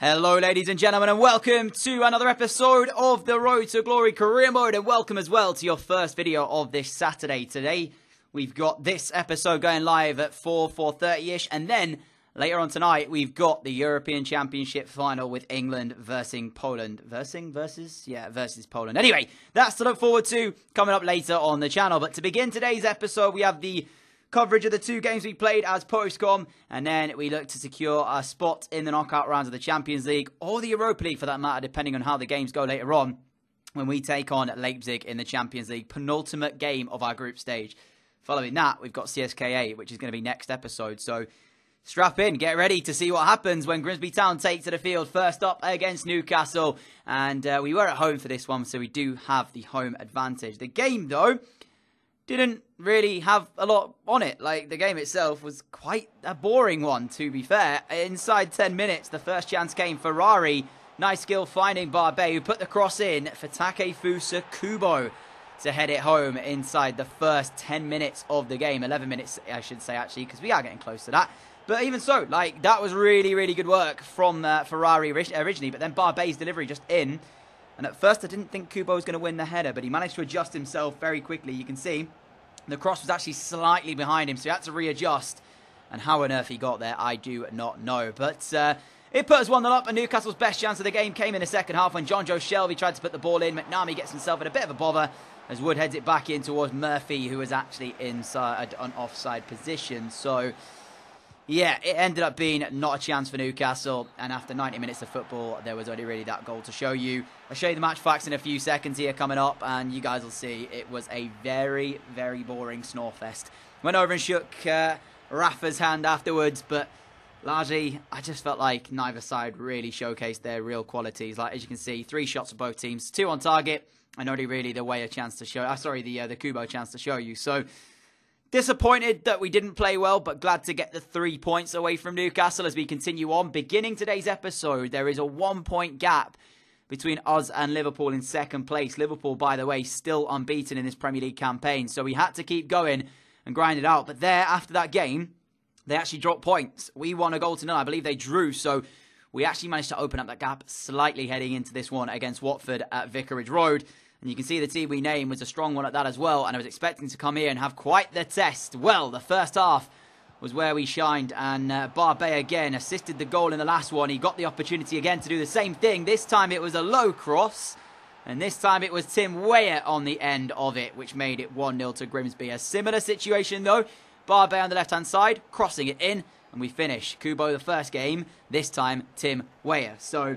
Hello ladies and gentlemen, and welcome to another episode of the Road to Glory career mode, and welcome as well to your first video of this Saturday. Today we've got this episode going live at 4:30ish, and then later on tonight we've got the European Championship final with England versus Poland. Versus Poland. Anyway, that's to look forward to coming up later on the channel. But to begin today's episode, we have the coverage of the two games we played as post-com, and then we look to secure a spot in the knockout rounds of the Champions League, or the Europa League for that matter, depending on how the games go later on, when we take on Leipzig in the Champions League, penultimate game of our group stage. Following that, we've got CSKA, which is going to be next episode, so strap in, get ready to see what happens when Grimsby Town take to the field first up against Newcastle, and we were at home for this one, so we do have the home advantage. The game, though, didn't really have a lot on it. Like, the game itself was quite a boring one, to be fair. Inside 10 minutes, the first chance came. Ferrari, nice skill finding Barbe, who put the cross in for Takefusa Kubo to head it home inside the first 10 minutes of the game. 11 minutes, I should say, actually, because we are getting close to that. But even so, like, that was really, really good work from Ferrari originally. But then Barbe's delivery just in. And at first, I didn't think Kubo was going to win the header, but he managed to adjust himself very quickly. You can see the cross was actually slightly behind him, so he had to readjust. And how on earth he got there, I do not know. But it put us 1-0 up, and Newcastle's best chance of the game came in the second half when John Joe Shelby tried to put the ball in. McNamee gets himself in a bit of a bother as Wood heads it back in towards Murphy, who was actually inside an offside position. So yeah, it ended up being not a chance for Newcastle, and after 90 minutes of football, there was only really that goal to show you. I'll show you the match facts in a few seconds here coming up, and you guys will see it was a very, very boring snore fest. Went over and shook Rafa's hand afterwards, but largely, I just felt like neither side really showcased their real qualities. Like, as you can see, 3 shots for both teams, 2 on target, and only really the Weah chance to show. The Kubo chance to show you. So disappointed that we didn't play well, but glad to get the 3 points away from Newcastle as we continue on. Beginning today's episode, there is a 1-point gap between us and Liverpool in second place. Liverpool, by the way, still unbeaten in this Premier League campaign, so we had to keep going and grind it out. But there, after that game, they actually dropped points. We won a goal to nil. I believe they drew, so we actually managed to open up that gap slightly heading into this one against Watford at Vicarage Road. And you can see the team we named was a strong one at that as well. And I was expecting to come here and have quite the test. Well, the first half was where we shined. And Barbe again assisted the goal in the last one. He got the opportunity again to do the same thing. This time it was a low cross. And this time it was Tim Weah on the end of it, which made it 1-0 to Grimsby. A similar situation though. Barbe on the left-hand side, crossing it in. And we finish. Kubo the first game. This time Tim Weah. So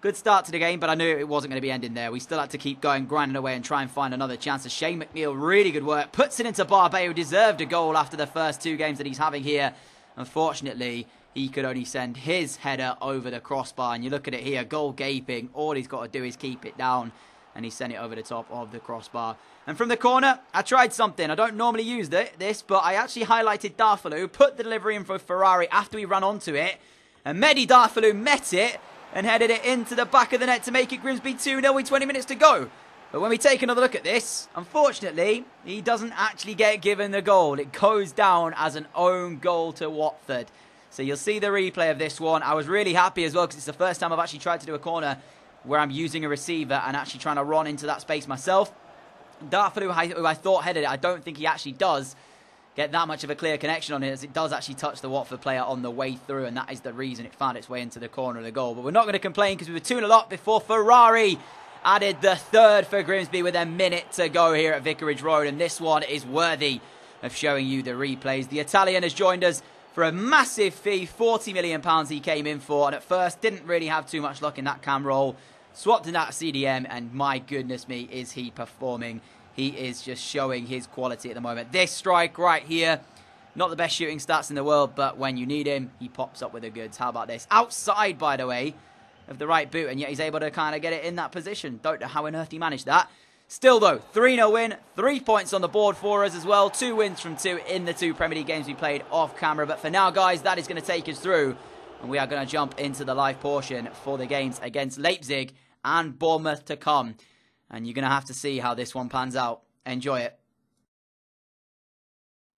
good start to the game, but I knew it wasn't going to be ending there. We still had to keep going, grinding away and try and find another chance. Shane McNeil, really good work. Puts it into Barbe, who deserved a goal after the first 2 games that he's having here. Unfortunately, he could only send his header over the crossbar. And you look at it here, goal gaping. All he's got to do is keep it down. And he sent it over the top of the crossbar. And from the corner, I tried something. I don't normally use this, but I actually highlighted Darfalu, put the delivery in for Ferrari after we ran onto it. And Mehdi Darfalu met it and headed it into the back of the net to make it Grimsby 2-0 with 20 minutes to go. But when we take another look at this, unfortunately, he doesn't actually get given the goal. It goes down as an own goal to Watford. So you'll see the replay of this one. I was really happy as well because it's the first time I've actually tried to do a corner where I'm using a receiver and actually trying to run into that space myself. Darfalu, who I thought headed it, I don't think he actually does get that much of a clear connection on it, as it does actually touch the Watford player on the way through, and that is the reason it found its way into the corner of the goal. But we're not going to complain because we were 2-0 up before Ferrari added the 3rd for Grimsby with a minute to go here at Vicarage Road, and this one is worthy of showing you the replays. The Italian has joined us for a massive fee, £40 million he came in for, and at first didn't really have too much luck in that cam roll. Swapped in that CDM, and my goodness me, is he performing. He is just showing his quality at the moment. This strike right here, not the best shooting stats in the world, but when you need him, he pops up with the goods. How about this? Outside, by the way, of the right boot, and yet he's able to kind of get it in that position. Don't know how on earth he managed that. Still, though, 3-0 win, 3 points on the board for us as well. 2 wins from 2 in the 2 Premier League games we played off camera. But for now, guys, that is going to take us through, and we are going to jump into the live portion for the games against Leipzig and Bournemouth to come. And you're going to have to see how this one pans out. Enjoy it.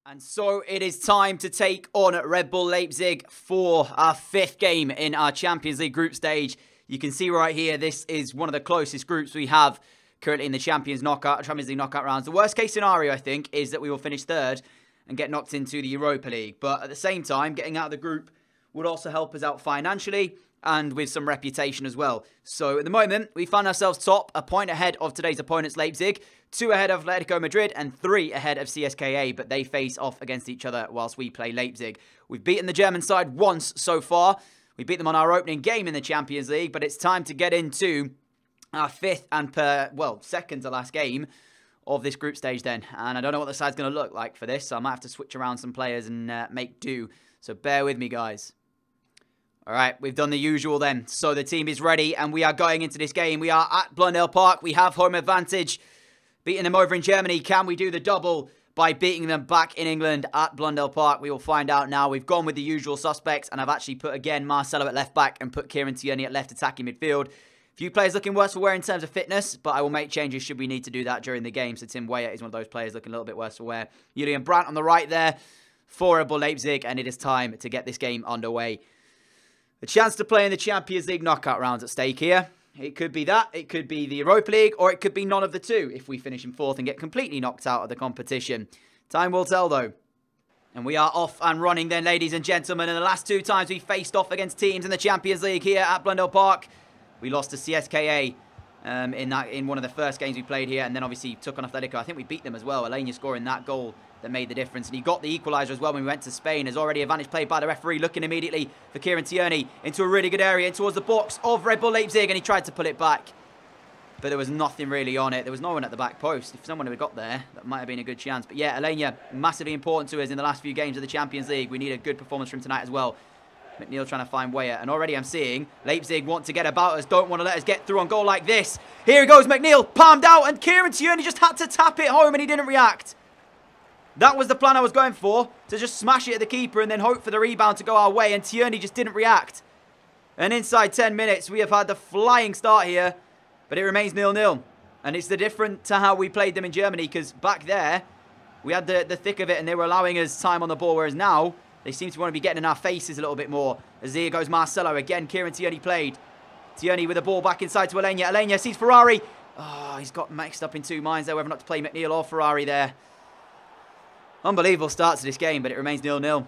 And so it is time to take on Red Bull Leipzig for our 5th game in our Champions League group stage. You can see right here, this is one of the closest groups we have currently in the Champions League knockout rounds. The worst case scenario, I think, is that we will finish 3rd and get knocked into the Europa League. But at the same time, getting out of the group would also help us out financially and with some reputation as well. So at the moment, we find ourselves top, a point ahead of today's opponents, Leipzig, 2 ahead of Atletico Madrid, and 3 ahead of CSKA, but they face off against each other whilst we play Leipzig. We've beaten the German side once so far. We beat them on our opening game in the Champions League, but it's time to get into our 5th and second to last game of this group stage then. And I don't know what the side's going to look like for this, so I might have to switch around some players and make do. So bear with me, guys. All right, we've done the usual then. So the team is ready, and we are going into this game. We are at Blundell Park. We have home advantage. Beating them over in Germany. Can we do the double by beating them back in England at Blundell Park? We will find out now. We've gone with the usual suspects, and I've actually put, again, Marcelo at left back and put Kieran Tierney at left attacking midfield. Few players looking worse for wear in terms of fitness, but I will make changes should we need to do that during the game. So Tim Weyer is one of those players looking a little bit worse for wear. Julian Brandt on the right there for Red Bull Leipzig, and it is time to get this game underway. The chance to play in the Champions League knockout rounds at stake here. It could be that, it could be the Europa League, or it could be none of the two if we finish in 4th and get completely knocked out of the competition. Time will tell though. And we are off and running then, ladies and gentlemen. And the last 2 times we faced off against teams in the Champions League here at Blundell Park, we lost to CSKA in one of the first games we played here, and then obviously took on Atletico. I think we beat them as well. Alenia scoring that goal that made the difference, and he got the equaliser as well when we went to Spain. There's already advantage played by the referee, looking immediately for Kieran Tierney into a really good area in towards the box of Red Bull Leipzig, and he tried to pull it back, but there was nothing really on it. There was no one at the back post. If someone had got there, that might have been a good chance. But yeah, Alenia, massively important to us in the last few games of the Champions League. We need a good performance from tonight as well. McNeil trying to find Weyer, and already I'm seeing Leipzig want to get about us, don't want to let us get through on goal like this. Here he goes, McNeil, palmed out, and Kieran Tierney just had to tap it home, and he didn't react. That was the plan I was going for, to just smash it at the keeper and then hope for the rebound to go our way, and Tierney just didn't react. And inside 10 minutes, we have had the flying start here, but it remains 0-0. And it's the different to how we played them in Germany, because back there, we had the thick of it and they were allowing us time on the ball, whereas now, they seem to want to be getting in our faces a little bit more. As here goes Marcelo. Again, Kieran Tierney played. Tierney with the ball back inside to Alenia. Alenia sees Ferrari. Oh, he's got mixed up in 2 minds there, whether or not to play McNeil or Ferrari there. Unbelievable start to this game, but it remains 0-0.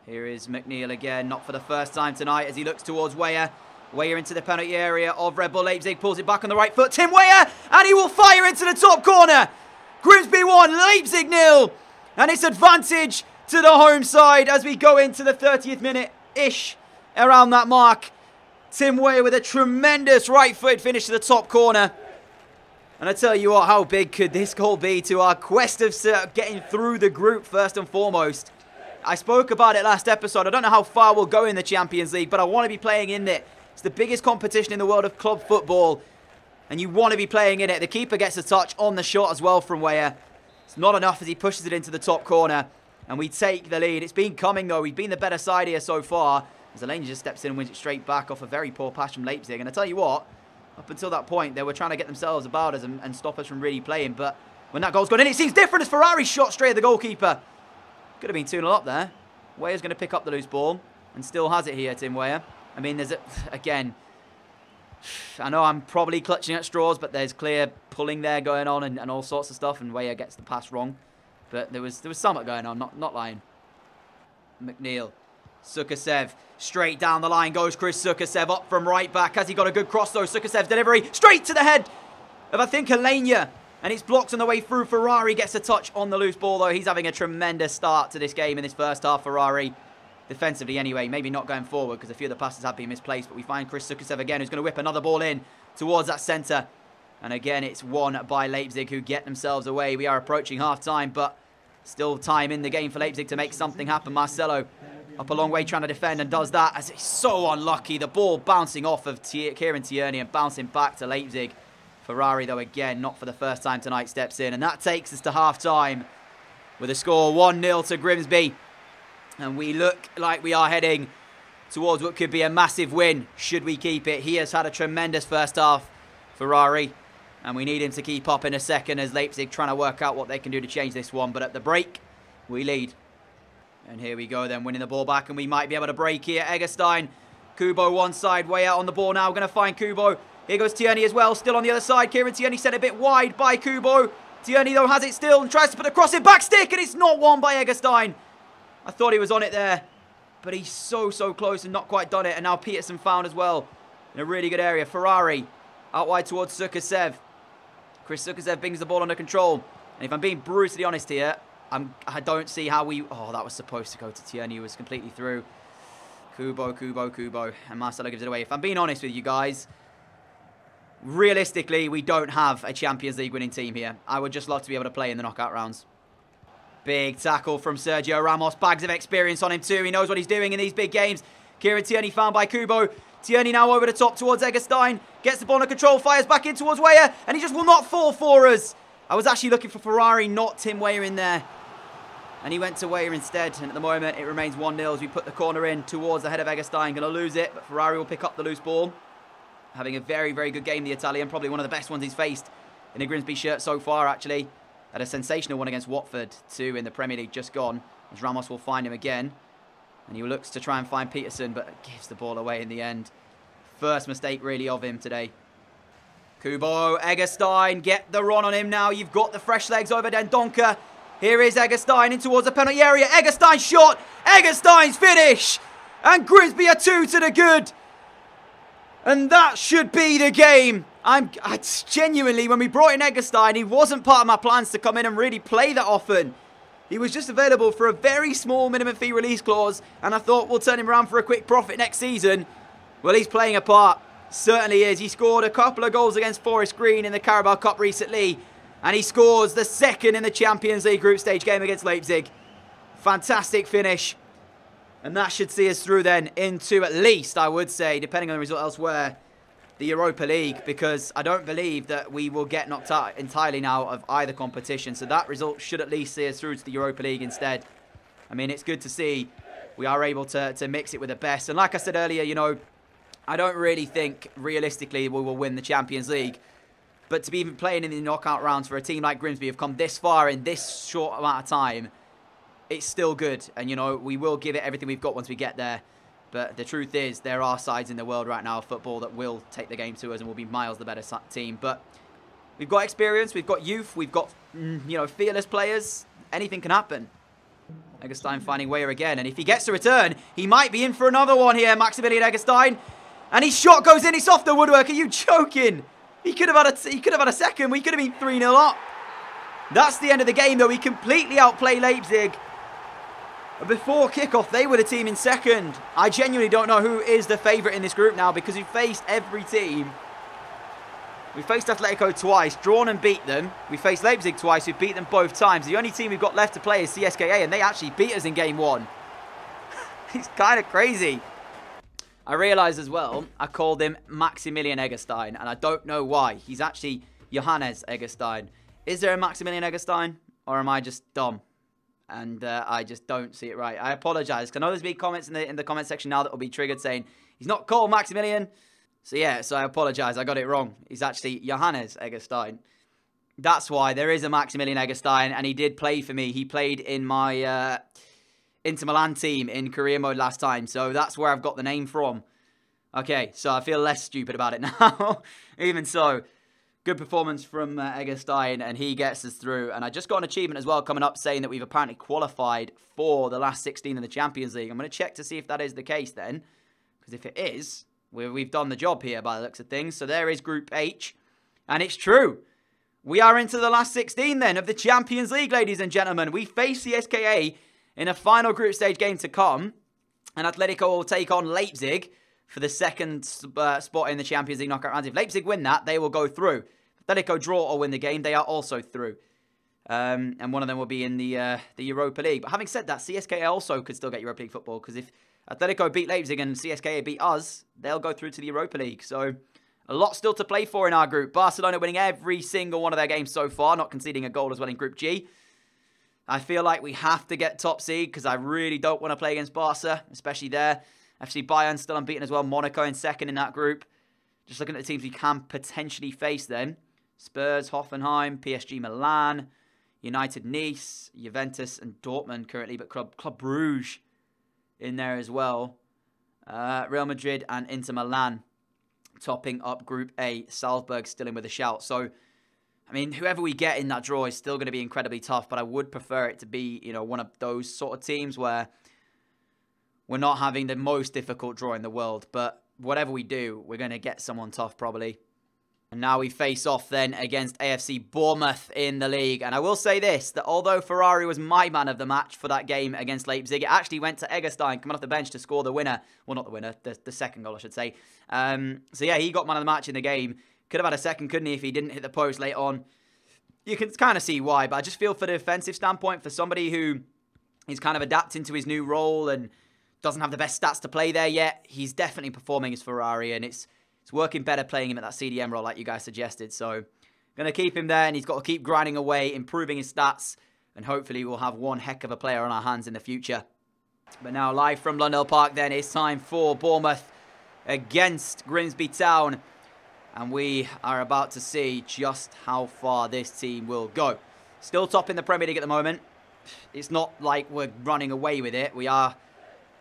Here is McNeil again, not for the first time tonight, as he looks towards Weyer. Weyer into the penalty area of Red Bull Leipzig, pulls it back on the right foot. Tim Weyer, and he will fire into the top corner. Grimsby 1, Leipzig 0. And it's advantage to the home side as we go into the 30th minute-ish, around that mark. Tim Weyer with a tremendous right-foot finish to the top corner. And I tell you what, how big could this goal be to our quest of getting through the group first and foremost? I spoke about it last episode. I don't know how far we'll go in the Champions League, but I want to be playing in it. It's the biggest competition in the world of club football, and you want to be playing in it. The keeper gets a touch on the shot as well from Weyer. It's not enough as he pushes it into the top corner, and we take the lead. It's been coming, though. We've been the better side here so far, as Alenia just steps in and wins it straight back off a very poor pass from Leipzig. And I tell you what, up until that point, they were trying to get themselves about us and stop us from really playing. But when that goal's gone in, it seems different as Ferrari shot straight at the goalkeeper. Could have been 2-0 up there. Weyer's going to pick up the loose ball and still has it here, Tim Weyer. I mean, there's again, I know I'm probably clutching at straws, but there's clear pulling there going on and all sorts of stuff, and Weyer gets the pass wrong. But there was something going on, not lying. McNeil. Sukasev. Straight down the line goes Chris Sukasev up from right back. Has he got a good cross though? Sukasev's delivery straight to the head of, I think, Alenia. And it's blocked on the way through. Ferrari gets a touch on the loose ball though. He's having a tremendous start to this game in this first half, Ferrari. Defensively anyway, maybe not going forward because a few of the passes have been misplaced. But we find Chris Sukasev again, who's going to whip another ball in towards that centre. And again, it's won by Leipzig, who get themselves away. We are approaching half-time, but still time in the game for Leipzig to make something happen. Marcelo up a long way trying to defend and does that, as it's so unlucky. The ball bouncing off of Kieran Tierney and bouncing back to Leipzig. Ferrari, though, again, not for the first time tonight, steps in. And that takes us to half-time with a score 1-0 to Grimsby. And we look like we are heading towards what could be a massive win, should we keep it. He has had a tremendous first half, Ferrari. And we need him to keep up in a second as Leipzig trying to work out what they can do to change this one. But at the break, We lead. And here we go then, winning the ball back, and we might be able to break here. Eggestein, Kubo one side, way out on the ball now. We're going to find Kubo. Here goes Tierney as well, still on the other side. Kieran Tierney sent a bit wide by Kubo. Tierney, though, has it still and tries to put the cross in back stick, and it's not won by Eggestein. I thought he was on it there, but he's so close and not quite done it. And now Peterson found as well in a really good area. Ferrari out wide towards Sukasev. Chris Sukasev brings the ball under control. And if I'm being brutally honest here, I don't see how we... Oh, that was supposed to go to Tierney, who was completely through. Kubo. And Marcelo gives it away. If I'm being honest with you guys, realistically, we don't have a Champions League winning team here. I would just love to be able to play in the knockout rounds. Big tackle from Sergio Ramos. Bags of experience on him too. He knows what he's doing in these big games. Kieran Tierney found by Kubo. Tierney now over the top towards Eggestein. Gets the ball under control. Fires back in towards Weyer. And he just will not fall for us. I was actually looking for Ferrari, not Tim Weyer in there. And he went to Weyer instead. And at the moment, it remains 1-0 as we put the corner in towards the head of Eggestein. Going to lose it, but Ferrari will pick up the loose ball. Having a very good game, the Italian. Probably one of the best ones he's faced in a Grimsby shirt so far, actually. Had a sensational one against Watford, too, in the Premier League just gone. As Ramos will find him again. And he looks to try and find Peterson, but gives the ball away in the end. First mistake, really, of him today. Kubo, Eggestein, get the run on him now. You've got the fresh legs over Dendonka. Here is Eggestein in towards the penalty area. Eggestein shot. Eggestein's finish. And Grimsby are 2 to the good. And that should be the game. I genuinely, when we brought in Eggestein, he wasn't part of my plans to come in and really play that often. He was just available for a very small minimum fee release clause. And I thought we'll turn him around for a quick profit next season. Well, he's playing a part. Certainly is. He scored a couple of goals against Forest Green in the Carabao Cup recently. And he scores the second in the Champions League group stage game against Leipzig. Fantastic finish. And that should see us through then into, at least, I would say, depending on the result elsewhere, the Europa League. Because I don't believe that we will get knocked out entirely now of either competition. So that result should at least see us through to the Europa League instead. I mean, it's good to see we are able to mix it with the best. And like I said earlier, you know, I don't really think, realistically, we will win the Champions League. But to be even playing in the knockout rounds for a team like Grimsby, have come this far in this short amount of time, it's still good. And, you know, we will give it everything we've got once we get there. But the truth is, there are sides in the world right now of football that will take the game to us and will be miles the better team. But we've got experience, we've got youth, we've got, you know, fearless players. Anything can happen. Eggestein finding Weyer again. And if he gets to return, he might be in for another one here, Maximilian Eggestein. And his shot goes in. It's off the woodwork. Are you joking? He could have had a second. We could have been 3-0 up. That's the end of the game, though. We completely outplay Leipzig. Before kickoff, they were the team in second. I genuinely don't know who is the favourite in this group now, because we've faced every team. We faced Atletico twice, drawn and beat them. We faced Leipzig twice, we've beat them both times. The only team we've got left to play is CSKA, and they actually beat us in game 1. It's kind of crazy. I realised as well, I called him Maximilian Eggestein, and I don't know why. He's actually Johannes Eggestein. Is there a Maximilian Eggestein, or am I just dumb? And I just don't see it right. I apologise, because I know there's been comments in the comment section now that will be triggered saying, he's not called Maximilian. So yeah, so I apologise, I got it wrong. He's actually Johannes Eggestein. That's why there is a Maximilian Eggestein, and he did play for me. He played in my... Inter Milan team in career mode last time. So that's where I've got the name from. Okay, so I feel less stupid about it now. Even so, good performance from Eggestein, and he gets us through. And I just got an achievement as well coming up saying that we've apparently qualified for the last 16 in the Champions League. I'm going to check to see if that is the case then. Because if it is, we've done the job here by the looks of things. So there is Group H. And it's true. We are into the last 16 then of the Champions League, ladies and gentlemen. We face CSKA in a final group stage game to come, and Atletico will take on Leipzig for the second spot in the Champions League knockout rounds. If Leipzig win that, they will go through. If Atletico draw or win the game, they are also through. And one of them will be in the Europa League. But having said that, CSKA also could still get Europa League football, because if Atletico beat Leipzig and CSKA beat us, they'll go through to the Europa League. So a lot still to play for in our group. Barcelona winning every single one of their games so far, not conceding a goal as well in Group G. I feel like we have to get top seed because I really don't want to play against Barca, especially there. FC Bayern still unbeaten as well. Monaco in second in that group. Just looking at the teams we can potentially face then. Spurs, Hoffenheim, PSG Milan. United Nice, Juventus and Dortmund currently, but Club Brugge in there as well. Real Madrid and Inter Milan topping up Group A. Salzburg still in with a shout. So, I mean, whoever we get in that draw is still going to be incredibly tough, but I would prefer it to be, you know, one of those sort of teams where we're not having the most difficult draw in the world. But whatever we do, we're going to get someone tough probably. And now we face off then against AFC Bournemouth in the league. And I will say this, that although Ferrari was my man of the match for that game against Leipzig, it actually went to Eggestein coming off the bench to score the winner. Well, not the winner, the second goal, I should say. So yeah, he got man of the match in the game. Could have had a second, couldn't he, if he didn't hit the post late on. You can kind of see why, but I just feel for the defensive standpoint, for somebody who is kind of adapting to his new role and doesn't have the best stats to play there yet, he's definitely performing as Ferrari, and it's working better playing him at that CDM role like you guys suggested. So, going to keep him there, and he's got to keep grinding away, improving his stats, and hopefully we'll have one heck of a player on our hands in the future. But now, live from Blundell Park then, it's time for Bournemouth against Grimsby Town. And we are about to see just how far this team will go. Still top in the Premier League at the moment. It's not like we're running away with it. We are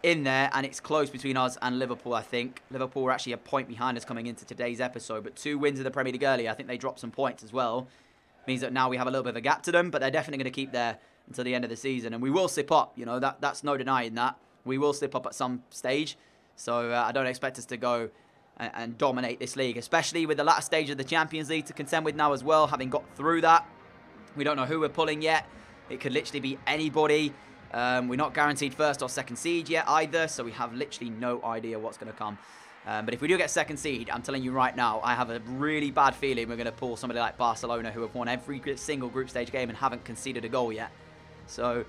in there, and it's close between us and Liverpool, I think. Liverpool were actually a point behind us coming into today's episode, but 2 wins in the Premier League earlier. I think they dropped some points as well. Means that now we have a little bit of a gap to them, but they're definitely going to keep there until the end of the season. And we will slip up, you know, that's no denying that. We will slip up at some stage, so I don't expect us to go and dominate this league, especially with the latter stage of the Champions League to contend with now as well, having got through that. We don't know who we're pulling yet. It could literally be anybody. We're not guaranteed first or second seed yet either, so we have literally no idea what's going to come. But if we do get second seed, I'm telling you right now, I have a really bad feeling we're going to pull somebody like Barcelona, who have won every single group stage game and haven't conceded a goal yet. So,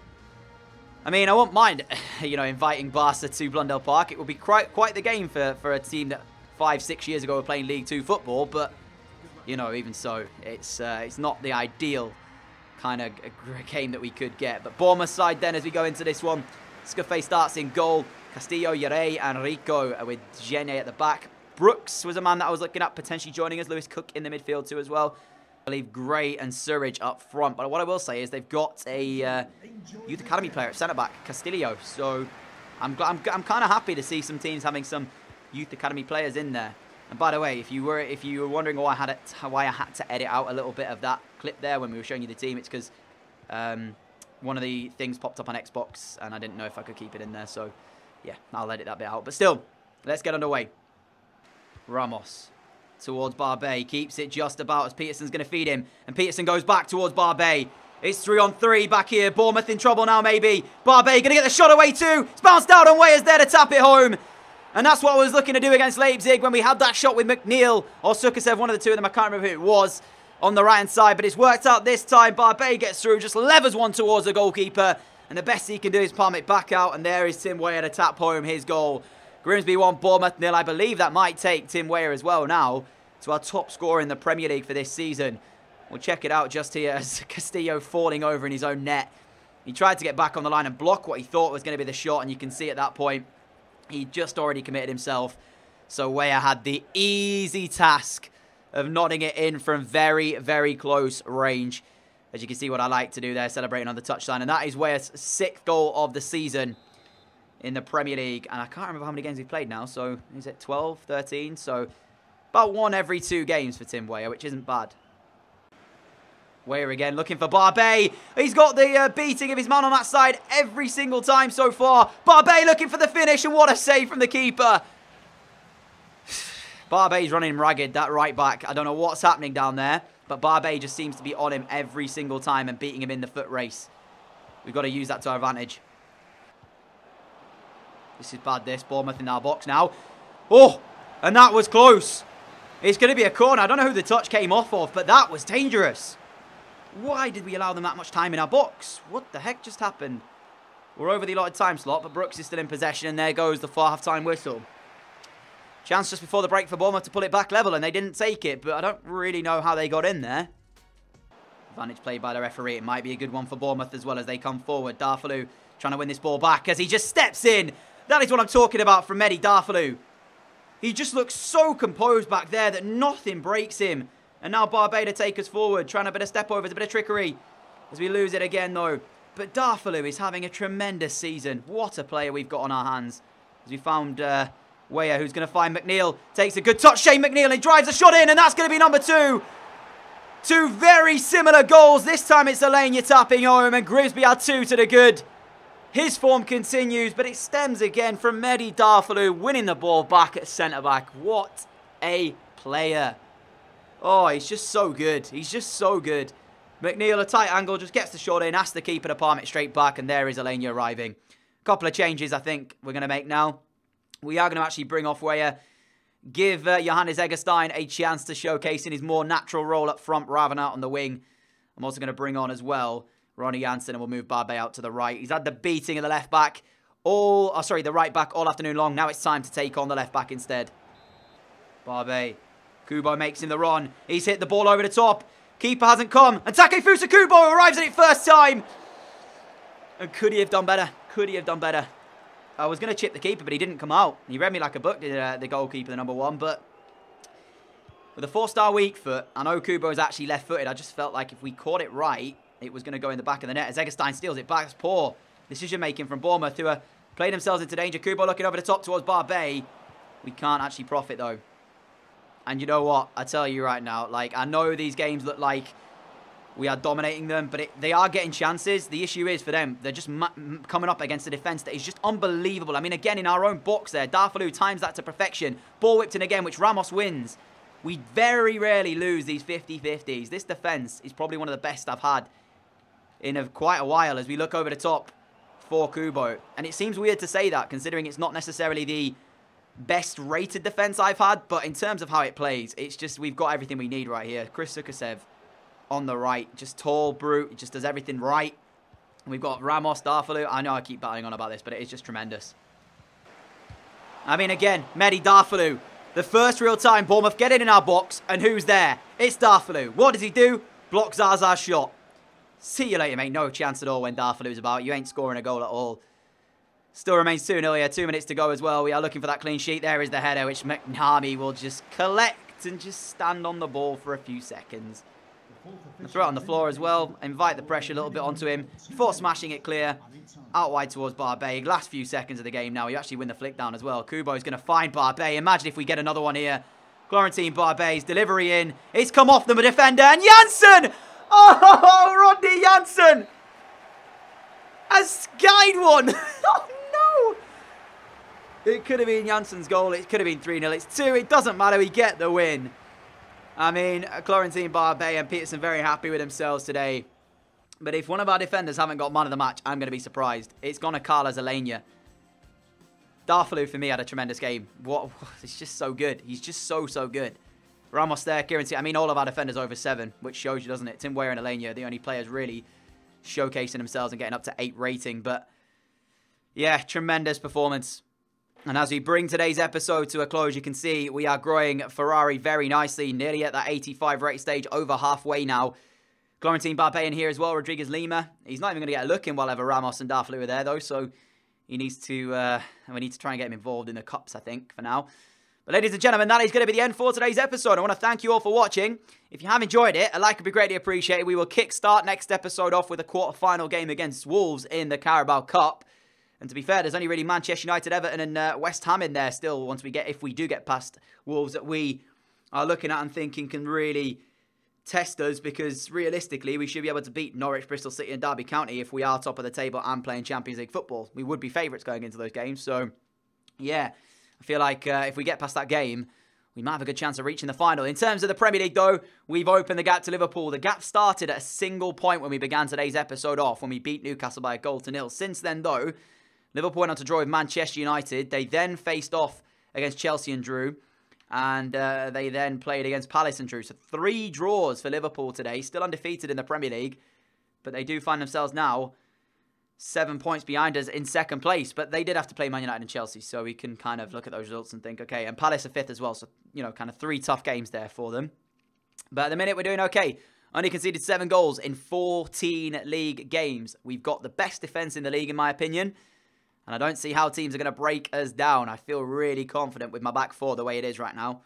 I mean, I won't mind, you know, inviting Barca to Blundell Park. It will be quite the game for a team that 5-6 years ago were playing League 2 football, but, you know, even so, it's not the ideal kind of game that we could get. But Bournemouth side then, as we go into this one, Scuffet starts in goal. Castillo, Yere, and Rico with Gene at the back. Brooks was a man that I was looking at potentially joining us. Lewis Cook in the midfield too as well. I believe Gray and Surridge up front. But what I will say is they've got a youth academy player at centre back, Castillo. So I'm kind of happy to see some teams having some youth academy players in there. And by the way, if you were wondering why I had to edit out a little bit of that clip there when we were showing you the team, it's because one of the things popped up on Xbox and I didn't know if I could keep it in there. So yeah, I'll edit that bit out. But still, let's get underway. Ramos towards Barbet, keeps it just about as Peterson's going to feed him, and Peterson goes back towards Barbet. It's 3-on-3 back here. Bournemouth in trouble now, maybe. Barbet going to get the shot away too. It's bounced out on Wayers there to tap it home. And that's what I was looking to do against Leipzig when we had that shot with McNeil or Sukasev, one of the two of them. I can't remember who it was on the right-hand side, but it's worked out this time. Barbet gets through, just levers one towards the goalkeeper. And the best he can do is palm it back out. And there is Tim Weah to tap home his goal. Grimsby 1, Bournemouth 0. I believe that might take Tim Weah as well now to our top scorer in the Premier League for this season. We'll check it out just here as Castillo falling over in his own net. He tried to get back on the line and block what he thought was going to be the shot. And you can see at that point, he just already committed himself. So Weah had the easy task of nodding it in from very, very close range. As you can see what I like to do there, celebrating on the touchline. And that is Weah's 6th goal of the season in the Premier League. And I can't remember how many games he's played now. So is it 12, 13? So about 1 every 2 games for Tim Weah, which isn't bad. Weah again looking for Barbet. He's got the beating of his man on that side every single time so far. Barbet looking for the finish, and what a save from the keeper. Barbet's running him ragged, that right back. I don't know what's happening down there, but Barbet just seems to be on him every single time and beating him in the foot race. We've got to use that to our advantage. This is bad, this. Bournemouth in our box now. Oh, and that was close. It's going to be a corner. I don't know who the touch came off of, but that was dangerous. Why did we allow them that much time in our box? What the heck just happened? We're over the allotted time slot, but Brooks is still in possession, and there goes the far half-time whistle. Chance just before the break for Bournemouth to pull it back level, and they didn't take it, but I don't really know how they got in there. Advantage played by the referee. It might be a good one for Bournemouth as well as they come forward. Darfalou trying to win this ball back as he just steps in. That is what I'm talking about from Mehdi Darfalou. He just looks so composed back there that nothing breaks him. And now Barbet to take us forward, trying a bit of step overs, a bit of trickery. as we lose it again, though. But Darfalou is having a tremendous season. What a player we've got on our hands. As we found Weah, who's going to find McNeil. Takes a good touch. Shane McNeil, and drives a shot in, and that's going to be number 2. Two very similar goals. This time it's Alenia tapping home, and Grimsby are 2 to the good. His form continues, but it stems again from Mehdi Darfalou winning the ball back at centre-back. What a player. Oh, he's just so good. He's just so good. McNeil, a tight angle, just gets the shot in, asks the keeper to palm it straight back, and there is Alenia arriving. A couple of changes I think we're going to make now. We are going to actually bring off Weah, give Johannes Eggestein a chance to showcase in his more natural role up front rather than out on the wing. I'm also going to bring on as well Ronnie Janssen, and we'll move Barbe out to the right. He's had the beating of the left back the right back all afternoon long. Now it's time to take on the left back instead. Barbe. Kubo makes him the run. He's hit the ball over the top. Keeper hasn't come. And Takefusa Kubo arrives at it first time. And could he have done better? Could he have done better? I was going to chip the keeper, but he didn't come out. He read me like a book, the goalkeeper, the number 1. But with a 4-star weak foot, I know Kubo is actually left-footed. I just felt like if we caught it right, it was going to go in the back of the net. As Eggestein steals it back, it's poor decision-making from Bournemouth, who are playing themselves into danger. Kubo looking over the top towards Barbe. We can't actually profit, though. And you know what? I tell you right now, like, I know these games look like we are dominating them, but they are getting chances. The issue is for them, they're just coming up against a defence that is just unbelievable. I mean, again, in our own box there, Darfalou times that to perfection. Ball whipped in again, which Ramos wins. We very rarely lose these 50-50s. This defence is probably one of the best I've had in quite a while as we look over the top for Kubo. And it seems weird to say that, considering it's not necessarily the best rated defence I've had, but in terms of how it plays, it's just, we've got everything we need right here. Chris Sukasev on the right, just tall, brute, just does everything right. We've got Ramos, Darfalou. I know I keep battling on about this, but it is just tremendous. I mean, again, Mehdi Darfalou, the first real time Bournemouth get in our box, and who's there? It's Darfalou. What does he do? Blocks Zaza's shot. See you later, mate. No chance at all when Darfalou's about. You ain't scoring a goal at all. Still remains 2-0 here. 2 minutes to go as well. We are looking for that clean sheet. There is the header, which McNamee will just collect and just stand on the ball for a few seconds. And throw it on the floor as well. Invite the pressure a little bit onto him before smashing it clear. Out wide towards Barbe. Last few seconds of the game now. You actually win the flick down as well. Kubo's going to find Barbe. Imagine if we get another one here. Florentine Barbe's delivery in. It's come off the defender. And Janssen! Oh, Rodney Janssen has skied one. Oh, no. It could have been Janssen's goal. It could have been 3-0. It's 2. It doesn't matter. We get the win. I mean, Florentine Barbe and Peterson very happy with themselves today. But if one of our defenders haven't got man of the match, I'm going to be surprised. It's gone to Carlos Alenia. Darfalou, for me, had a tremendous game. It's just so good. He's just so good. Ramos there, Kieran. I mean, all of our defenders over 7, which shows you, doesn't it? Tim Weah and Alenia are the only players really showcasing themselves and getting up to 8 rating. But, yeah, tremendous performance. And as we bring today's episode to a close, you can see we are growing Ferrari very nicely. Nearly at that 85 rate stage, over halfway now. Florentine Barbe in here as well, Rodriguez Lima. He's not even going to get a look in while ever Ramos and Darfalou are there, though. So he needs to, we need to try and get him involved in the cups, I think, for now. But ladies and gentlemen, that is going to be the end for today's episode. I want to thank you all for watching. If you have enjoyed it, a like would be greatly appreciated. We will kickstart next episode off with a quarter-final game against Wolves in the Carabao Cup. And to be fair, there's only really Manchester United, Everton and West Ham in there still if we do get past Wolves that we are looking at and thinking can really test us, because realistically we should be able to beat Norwich, Bristol City and Derby County if we are top of the table and playing Champions League football. We would be favourites going into those games. So, yeah, I feel like if we get past that game, we might have a good chance of reaching the final. In terms of the Premier League, though, we've opened the gap to Liverpool. The gap started at a single point when we began today's episode off, when we beat Newcastle by 1-0. Since then, though, Liverpool went on to draw with Manchester United. They then faced off against Chelsea and drew. And they then played against Palace and drew. So 3 draws for Liverpool today. Still undefeated in the Premier League. But they do find themselves now 7 points behind us in second place. But they did have to play Man United and Chelsea. So we can kind of look at those results and think, okay. And Palace are 5th as well. So, you know, kind of 3 tough games there for them. But at the minute, we're doing okay. Only conceded 7 goals in 14 league games. We've got the best defence in the league, in my opinion. And I don't see how teams are going to break us down. I feel really confident with my back 4 the way it is right now.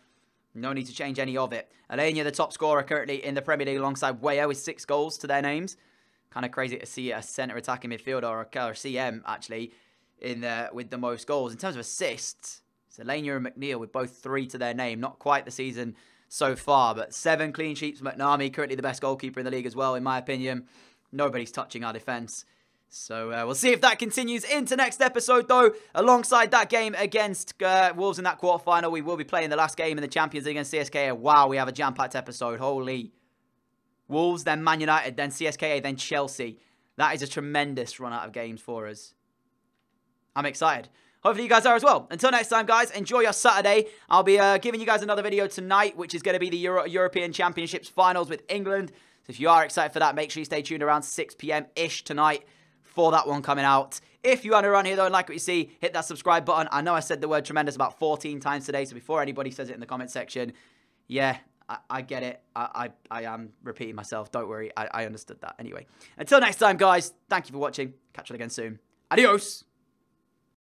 No need to change any of it. Alenia, the top scorer currently in the Premier League alongside Weah with 6 goals to their names. Kind of crazy to see a centre attacking midfielder or a CM, actually, with the most goals. In terms of assists, Zelania and McNeil with both 3 to their name. Not quite the season so far, but 7 clean sheets. McNamee, currently the best goalkeeper in the league as well, in my opinion. Nobody's touching our defence. So we'll see if that continues into next episode, though. Alongside that game against Wolves in that quarterfinal, we will be playing the last game in the Champions League against CSKA. Wow, we have a jam-packed episode. Holy. Wolves, then Man United, then CSKA, then Chelsea. That is a tremendous run out of games for us. I'm excited. Hopefully you guys are as well. Until next time, guys, enjoy your Saturday. I'll be giving you guys another video tonight, which is going to be the European Championships finals with England. So if you are excited for that, make sure you stay tuned around 6 p.m.-ish tonight for that one coming out. If you want to run here, though, and like what you see, hit that subscribe button. I know I said the word tremendous about 14 times today, so before anybody says it in the comment section, yeah, I get it. I am repeating myself. Don't worry. I understood that. Anyway, until next time, guys, thank you for watching. Catch you again soon. Adios.